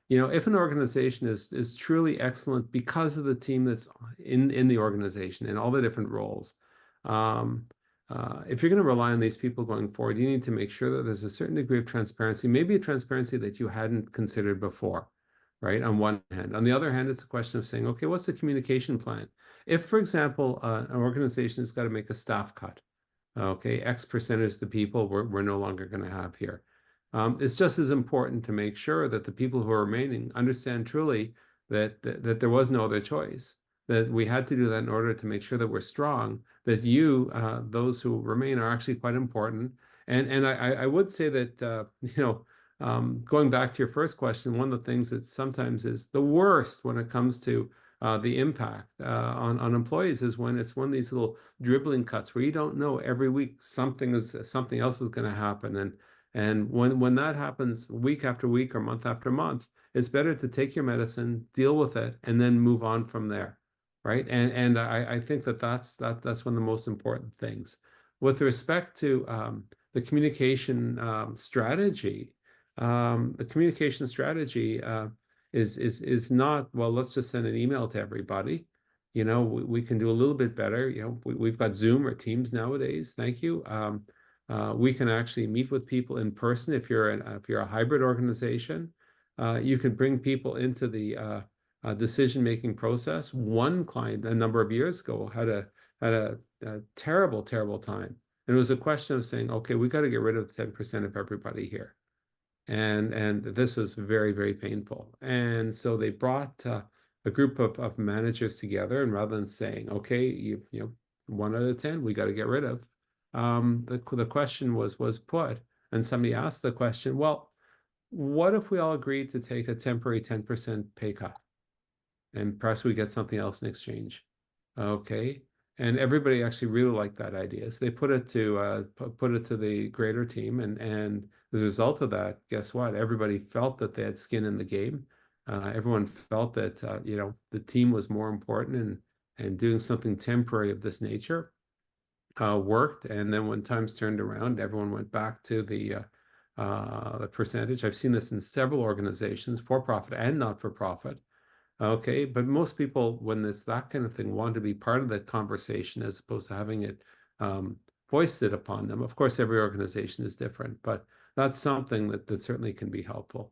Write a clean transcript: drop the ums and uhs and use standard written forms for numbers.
if an organization is truly excellent because of the team that's in the organization and all the different roles, um, if you're going to rely on these people going forward, you need to make sure that there's a certain degree of transparency, maybe a transparency that you hadn't considered before, right? On one hand. On the other hand, it's a question of saying, okay, what's the communication plan? If, for example, an organization has got to make a staff cut, okay, X percentage of the people we're no longer going to have here. It's just as important to make sure that the people who are remaining understand truly that there was no other choice, that we had to do that in order to make sure that we're strong, that those who remain, are actually quite important. And I would say that, going back to your first question, one of the things that sometimes is the worst when it comes to the impact on employees is when it's one of these little dribbling cuts where you don't know every week something else is going to happen, and when that happens week after week or month after month, it's better to take your medicine, deal with it, and then move on from there, right? And I think that's one of the most important things with respect to the communication strategy. The communication strategy is not, well, let's just send an email to everybody. We can do a little bit better. We've got Zoom or Teams nowadays. Thank you. We can actually meet with people in person if you're a hybrid organization. You can bring people into the decision-making process. One client a number of years ago had a terrible, terrible time. And it was a question of saying, okay, we got to get rid of 10% of everybody here. And this was very, very painful. And so they brought a group of managers together, and rather than saying, okay, 1 out of 10, we got to get rid of, the question was put, and somebody asked the question, well, what if we all agreed to take a temporary 10% pay cut, and perhaps we get something else in exchange? Okay. And everybody actually really liked that idea. So they put it to the greater team, and as a result of that, guess what? Everybody felt that they had skin in the game. Everyone felt that the team was more important, and doing something temporary of this nature worked. And then when times turned around, everyone went back to the percentage. I've seen this in several organizations, for profit and not for profit. Okay, but most people, when it's that kind of thing, want to be part of the conversation as opposed to having it foisted upon them. Of course, every organization is different, but that's something that certainly can be helpful.